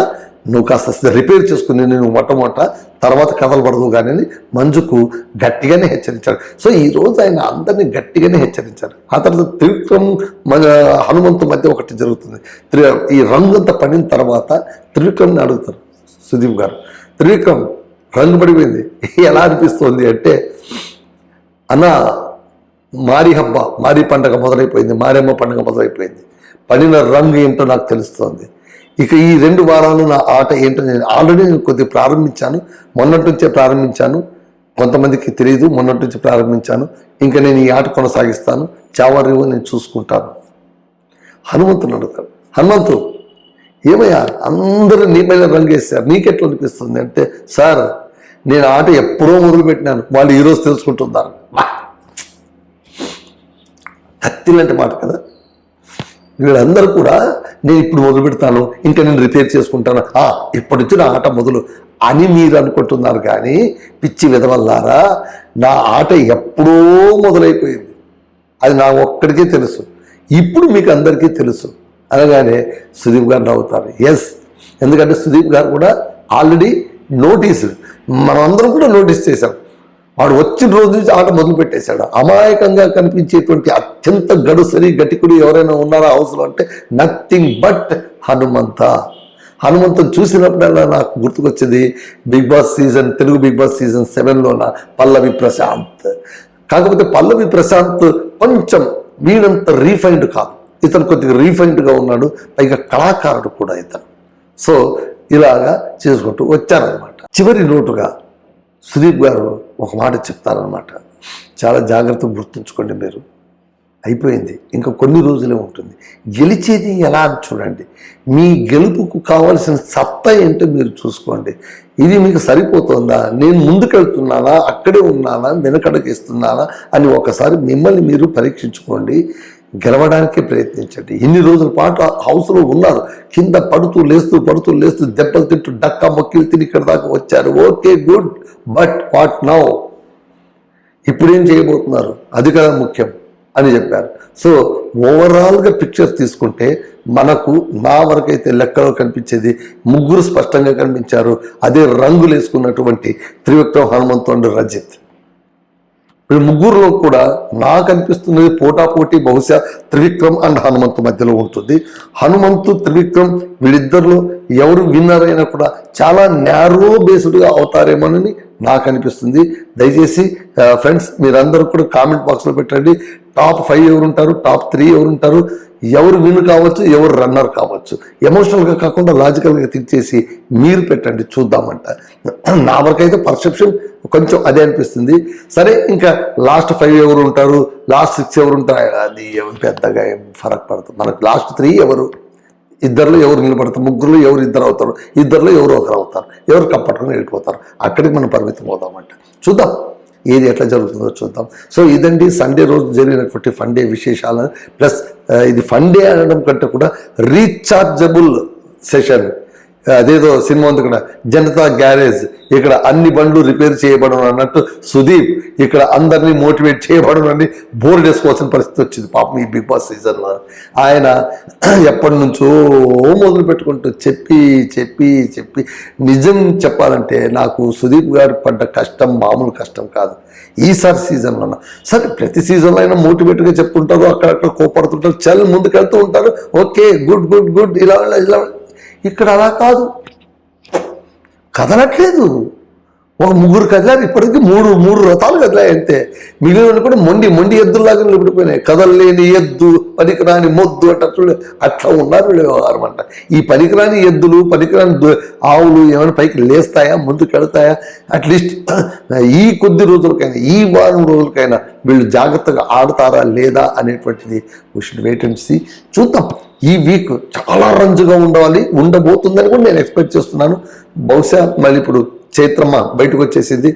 నువ్వు కాస్త రిపేర్ చేసుకుని నేను మొట్టమొదట తర్వాత కథలు పడదు కానీ అని మంజుకు గట్టిగానే హెచ్చరించాడు. సో ఈరోజు ఆయన అందరినీ గట్టిగానే హెచ్చరించారు. ఆ తర్వాత త్రివిక్రమ్ హనుమంతు మధ్య ఒకటి జరుగుతుంది. ఈ రంగంతా పడిన తర్వాత త్రివిక్రమ్ని అడుగుతారు సుదీప్ గారు, త్రివిక్రమ్ రంగు పడిపోయింది ఎలా అనిపిస్తుంది అంటే, అన్న మారి పండగ మొదలైపోయింది, మారేమ్మ పండుగ మొదలైపోయింది, పడిన రంగు ఏంటో నాకు తెలుస్తోంది. ఇక ఈ 2 వారాలు నా ఆట ఏంటో నేను కొద్దిగా ప్రారంభించాను, మొన్నటి నుంచే ప్రారంభించాను, కొంతమందికి తెలియదు, మొన్నటి నుంచి ప్రారంభించాను, ఇంకా నేను ఈ ఆట కొనసాగిస్తాను, చావరేవో నేను చూసుకుంటాను. హనుమంతుని అడుగుతాడు, హనుమంతు ఏమయ్యా అందరూ నీ పైన రంగు వేస్తారు, నీకెట్లా అనిపిస్తుంది అంటే, సార్ నేను ఆట ఎప్పుడో మొదలుపెట్టినాను, వాళ్ళు ఈరోజు తెలుసుకుంటున్నారు. కత్తిలాంటి మాట కదా. వీళ్ళందరూ కూడా నేను ఇప్పుడు మొదలు పెడతాను, ఇంకా నేను రిపేర్ చేసుకుంటాను, ఇప్పటి నుంచి నా ఆట మొదలు అని మీరు అనుకుంటున్నారు. కానీ పిచ్చి విధవల్లారా, నా ఆట ఎప్పుడో మొదలైపోయింది, అది నా ఒక్కడికే తెలుసు, ఇప్పుడు మీకు అందరికీ తెలుసు అనగానే సుదీప్ గారు నవ్వుతారు. ఎస్, ఎందుకంటే సుదీప్ గారు కూడా ఆల్రెడీ నోటీసు, మనమందరం కూడా నోటీస్ చేశాం. వాడు వచ్చిన రోజు నుంచి ఆట మొదలు పెట్టేశాడు. అమాయకంగా కనిపించేటువంటి అత్యంత గడుసరి గటికుడు ఎవరైనా ఉన్నారా హౌస్లో అంటే నథింగ్ బట్ హనుమంతుని చూసినప్పుడల్లా నాకు గుర్తుకొచ్చేది తెలుగు బిగ్ బాస్ సీజన్ 7లోన పల్లవి ప్రశాంత్. కాకపోతే పల్లవి ప్రశాంత్ కొంచెం వీడంత రీఫైన్డ్ కాదు, ఇతను కొద్దిగా రీఫైన్డ్గా ఉన్నాడు, పైగా కళాకారుడు కూడా ఇతను. సో ఇలాగా చేసుకుంటూ వచ్చారనమాట. చివరి నోటుగా సుదీప్ గారు ఒక మాట చెప్తారనమాట, చాలా జాగ్రత్తగా గుర్తుంచుకోండి మీరు, అయిపోయింది ఇంకా కొన్ని రోజులే ఉంటుంది, గెలిచేది ఎలా అని చూడండి, మీ గెలుపుకు కావాల్సిన సత్తా ఏంటో మీరు చూసుకోండి, ఇది మీకు సరిపోతుందా, నేను ముందుకెళ్తున్నానా, అక్కడే ఉన్నానా, వెనకడకిస్తున్నానా అని ఒకసారి మిమ్మల్ని మీరు పరీక్షించుకోండి, గెలవడానికే ప్రయత్నించండి. ఇన్ని రోజుల పాటు హౌస్లో ఉన్నారు, కింద పడుతూ లేస్తూ దెబ్బలు తింటూ డక్కా మొక్కిలు తిని ఇక్కడ దాకా వచ్చారు, okay good, but what now, ఇప్పుడేం చేయబోతున్నారు, అది కదా ముఖ్యం అని చెప్పారు. సో ఓవరాల్గా పిక్చర్ తీసుకుంటే మనకు నా వరకైతే లెక్కలో కనిపించేది 3 స్పష్టంగా కనిపించారు. అదే రంగులు వేసుకున్నటువంటి త్రివిక్రమ్, హనుమంతు అండ్ రజిత్. వీళ్ళు 3లో కూడా నాకు అనిపిస్తున్నది పోటాపోటీ బహుశా త్రివిక్రమ్ అండ్ హనుమంతు మధ్యలో ఉంటుంది. హనుమంతు, త్రివిక్రమ్ వీళ్ళిద్దరిలో ఎవరు విన్నర్ అయినా కూడా చాలా నేరో బేస్డ్గా అవుతారేమోనని నాకు అనిపిస్తుంది. దయచేసి ఫ్రెండ్స్ మీరందరూ కూడా కామెంట్ బాక్స్లో పెట్టండి, టాప్ 5 ఎవరుంటారు, టాప్ 3 ఎవరుంటారు, ఎవరు విన్ కావచ్చు, ఎవరు రన్నర్ కావచ్చు. ఎమోషనల్గా కాకుండా లాజికల్గా థింక్ చేసి మీరు పెట్టండి, చూద్దామంట. నా వరకైతే పర్సెప్షన్ కొంచెం అదే అనిపిస్తుంది. సరే, ఇంకా లాస్ట్ 5 ఎవరు ఉంటారు, లాస్ట్ 6 ఎవరు ఉంటారు, అది పెద్దగా ఏం ఫరక్ పడుతుంది. మనకు లాస్ట్ 3 ఎవరు, ఇద్దరిలో ఎవరు నిలబడతారు, 3లో ఎవరు 2 అవుతారు, 2లో ఎవరు 1 అవుతారు, ఎవరు కప్పట్టుకుని వెళ్ళిపోతారు, అక్కడికి మనం పరిమితం అవుదామంట. చూద్దాం ఏది ఎట్లా జరుగుతుందో చూద్దాం. సో ఇదండి సండే రోజు జరిగినటువంటి ఫండే విశేషాలను. ప్లస్ ఇది ఫండే అనడం కంటే కూడా రీఛార్జబుల్ సెషన్. అదేదో సినిమా ఉంది ఇక్కడ, జనతా గ్యారేజ్, ఇక్కడ అన్ని బండ్లు రిపేర్ చేయబడను అన్నట్టు సుదీప్ ఇక్కడ అందరినీ మోటివేట్ చేయబడను అని బోర్డు వేసుకోవాల్సిన పరిస్థితి వచ్చింది పాపం ఈ బిగ్ బాస్ సీజన్లో. ఆయన ఎప్పటి నుంచో మొదలు పెట్టుకుంటూ చెప్పి నిజం చెప్పాలంటే నాకు సుదీప్ గారు పడ్డ కష్టం మామూలు కష్టం కాదు. ఈసారి సీజన్లో సరే ప్రతి సీజన్లో అయినా మోటివేట్గా చెప్తుంటారు, అక్కడక్కడ కోపడుతుంటారు, చాలా ముందుకెళ్తూ ఉంటారు, ఓకే గుడ్ గుడ్ గుడ్, ఇలా. ఇక్కడ అలా కాదు, కదలట్లేదు, ఒక ముగ్గురు కదిలారు, ఇప్పటికీ మూడు రథాలు కదిలాయి అంతే. మిగిలిన కూడా మొండి ఎద్దులాగా నిలబడిపోయినాయి. కదలలేని ఎద్దు, పనికిరాని మొద్దు అట్లా ఉన్నారు వీళ్ళు వ్యవహారం అంట. ఈ పనికిరాని ఎద్దులు, పనికిరాని ఆవులు ఏమైనా పైకి లేస్తాయా, ముందుకు వెళతాయా? అట్లీస్ట్ ఈ కొద్ది రోజులకైనా, ఈ వారం రోజులకైనా వీళ్ళు జాగ్రత్తగా ఆడతారా లేదా అనేటువంటిది we should wait and see. చూద్దాం. ఈ వీక్ చాలా రంజుగా ఉండబోతుందని కూడా నేను ఎక్స్పెక్ట్ చేస్తున్నాను. బహుశా మళ్ళీ ఇప్పుడు చైత్రమ్మ బయటకు వచ్చేసింది.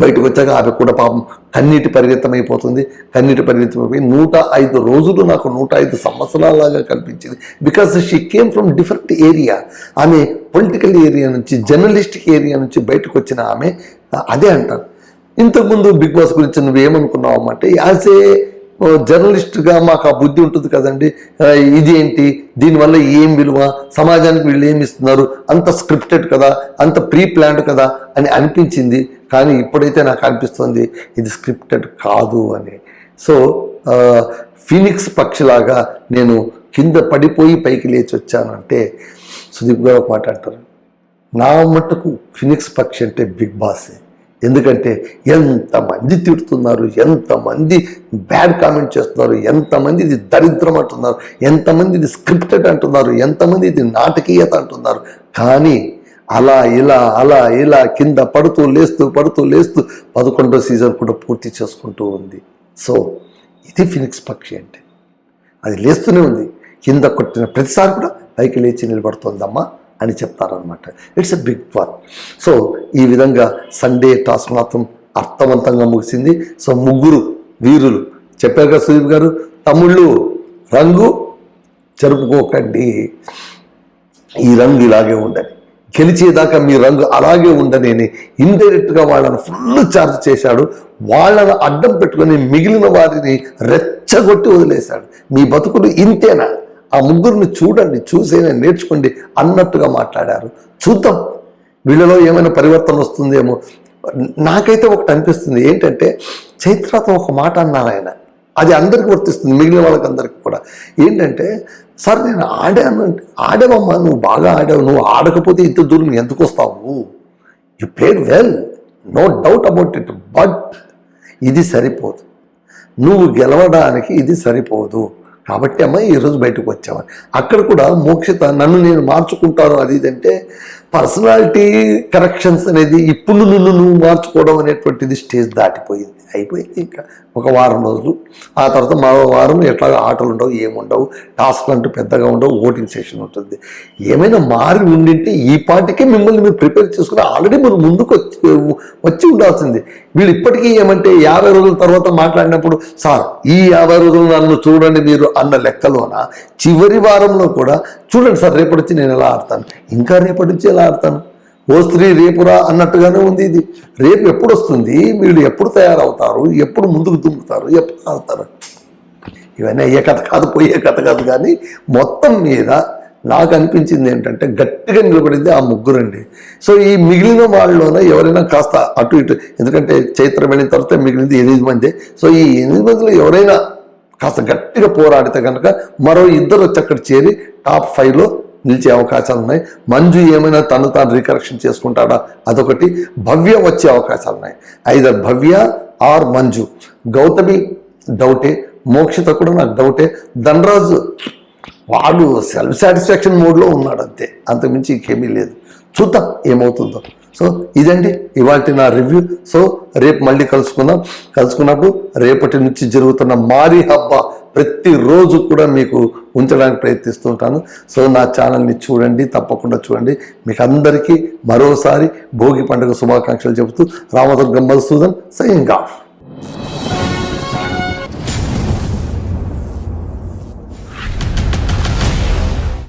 బయటకు వచ్చాక ఆమె కూడా పాపం కన్నీటి పరిమితం అయిపోతుంది. కన్నీటి పరిమితం అయిపోయి 105 రోజులు నాకు 105 సంవత్సరాలాగా కనిపించింది. Because she came from different area. ఆమె పొలిటికల్ ఏరియా నుంచి, జర్నలిస్టిక్ ఏరియా నుంచి బయటకు వచ్చిన ఆమె అదే అంటారు. ఇంతకుముందు బిగ్ బాస్ గురించి నువ్వేమనుకున్నావు అంటే, యాజ్ ఏ జర్నలిస్ట్గా మాకు ఆ బుద్ధి ఉంటుంది కదండి, ఇది ఏంటి, దీనివల్ల ఏం విలువ, సమాజానికి వీళ్ళు ఏమి ఇస్తున్నారు, అంత స్క్రిప్టెడ్ కదా, అంత ప్రీ ప్లాన్డ్ కదా అని అనిపించింది. కానీ ఇప్పుడైతే నాకు అనిపిస్తుంది ఇది స్క్రిప్టెడ్ కాదు అని. సో ఫీనిక్స్ పక్షిలాగా నేను కింద పడిపోయి పైకి లేచి వచ్చానంటే సుదీప్ గారు ఒక మాట అంటారు, నా మట్టుకు ఫీనిక్స్ పక్షి అంటే బిగ్ బాసే. ఎందుకంటే ఎంతమంది తిడుతున్నారు, ఎంతమంది బ్యాడ్ కామెంట్ చేస్తున్నారు, ఎంతమంది ఇది దరిద్రం అంటున్నారు, ఎంతమంది ఇది స్క్రిప్టెడ్ అంటున్నారు, ఎంతమంది ఇది నాటకీయత అంటున్నారు. కానీ అలా ఇలా కింద పడుతూ లేస్తూ 11వ సీజన్ కూడా పూర్తి చేసుకుంటూ ఉంది. సో ఇది ఫీనిక్స్ పక్షి అంటే. అది లేస్తూనే ఉంది, కింద కొట్టిన ప్రతిసారి కూడా పైకి లేచి నిలబడుతోందమ్మా అని చెప్తారనమాట. It's a big one. So ఈ విధంగా సండే టాస్క్ మాత్రం అర్థవంతంగా ముగిసింది. సో ముగ్గురు వీరులు చెప్పారు కదా సుదీప్ గారు, తమ్ముళ్ళు రంగు జరుపుకోకండి, ఈ రంగు ఇలాగే ఉండని, గెలిచేదాకా మీ రంగు అలాగే ఉండని అని ఇండైరెక్ట్గా వాళ్ళని ఫుల్ ఛార్జ్ చేశాడు. వాళ్ళని అడ్డం పెట్టుకొని మిగిలిన వారిని రెచ్చగొట్టి వదిలేశాడు. మీ బతుకులు ఇంతేనా, ఆ ముగ్గురిని చూడండి, చూసేనే నేర్చుకోండి అన్నట్టుగా మాట్లాడారు. చూద్దాం వీళ్ళలో ఏమైనా పరివర్తన వస్తుందేమో. నాకైతే ఒకటి అనిపిస్తుంది ఏంటంటే, చైత్రతో ఒక మాట అన్నారు ఆయన, అది అందరికీ వర్తిస్తుంది, మిగిలిన వాళ్ళకి అందరికీ కూడా. ఏంటంటే, సార్ నేను ఆడావమ్మా, నువ్వు బాగా ఆడావు, నువ్వు ఆడకపోతే ఇంత దూరం ఎందుకు వస్తావు, you played well, no doubt about it, but ఇది సరిపోదు, నువ్వు గెలవడానికి ఇది సరిపోదు. కాబట్టి అమ్మ ఈరోజు బయటకు వచ్చామని. అక్కడ కూడా మోక్షిత నన్ను నేను మార్చుకుంటాను అది ఇదంటే, పర్సనాలిటీ కరెక్షన్స్ అనేది ఇప్పుడు నువ్వు మార్చుకోవడం అనేటువంటిది స్టేజ్ దాటిపోయింది, అయిపోయింది. ఇంకా ఒక వారం రోజులు, ఆ తర్వాత మరో వారం ఎట్లాగా ఆటలు ఉండవు, ఏముండవు, టాస్క్లు అంటూ పెద్దగా ఉండవు, ఓటింగ్ సెషన్ ఉంటుంది. ఏమైనా మారి ఉండింటే ఈ పాటికే మిమ్మల్ని మీరు ప్రిపేర్ చేసుకుని ఆల్రెడీ మీరు ముందుకు వచ్చి ఉండాల్సింది. వీళ్ళు ఇప్పటికీ ఏమంటే 50 రోజుల తర్వాత మాట్లాడినప్పుడు, సార్ ఈ 50 రోజులు నన్ను చూడండి మీరు అన్న లెక్కలోన చివరి వారంలో కూడా చూడండి సార్ రేపటి నుంచి నేను ఎలా ఆడతాను, ఇంకా రేపటి నుంచి ఎలా ఆడతాను, ఓ స్త్రీ రేపురా అన్నట్టుగానే ఉంది ఇది. రేపు ఎప్పుడు వస్తుంది, వీళ్ళు ఎప్పుడు తయారవుతారు, ఎప్పుడు ముందుకు దుంకుతారు, ఎప్పుడు ఆడతారు, ఇవన్నీ అయ్యే కథ కాదు, పోయే కథ కాదు. కానీ మొత్తం మీద నాకు అనిపించింది ఏంటంటే, గట్టిగా నిలబడింది ఆ ముగ్గురండి. సో ఈ మిగిలిన వాళ్ళలోనే ఎవరైనా కాస్త అటు ఇటు, ఎందుకంటే చైత్ర వెళ్ళిన తర్వాత మిగిలింది 8 మంది. సో ఈ 8 మందిలో ఎవరైనా కాస్త గట్టిగా పోరాడితే కనుక మరో 2 వచ్చి అక్కడ చేరి టాప్ 5లో నిలిచే అవకాశాలు ఉన్నాయి. మంజు ఏమైనా తాను రికరెక్షన్ చేసుకుంటాడా అదొకటి. భవ్య వచ్చే అవకాశాలు ఉన్నాయి, ఐదర్ భవ్య ఆర్ మంజు. గౌతమి డౌటే, మోక్షిత కూడా నాకు డౌటే. ధనరాజు వాడు సెల్ఫ్ సాటిస్ఫాక్షన్ మోడ్లో ఉన్నాడు అంతే, అంతకుమించి ఇంకేమీ లేదు. చూద్దాం ఏమవుతుందో. సో ఇదండి ఇవాళ నా రివ్యూ. సో రేపు మళ్ళీ కలుసుకున్నప్పుడు రేపటి నుంచి జరుగుతున్న మారీ హబ్బా ప్రతిరోజు కూడా మీకు ఉంచడానికి ప్రయత్నిస్తుంటాను. సో నా ఛానల్ని చూడండి, తప్పకుండా చూడండి. మీకు అందరికీ మరోసారి భోగి పండుగ శుభాకాంక్షలు చెబుతూ రామదుర్గం మధుసూదన్ సైనింగ్ ఆఫ్.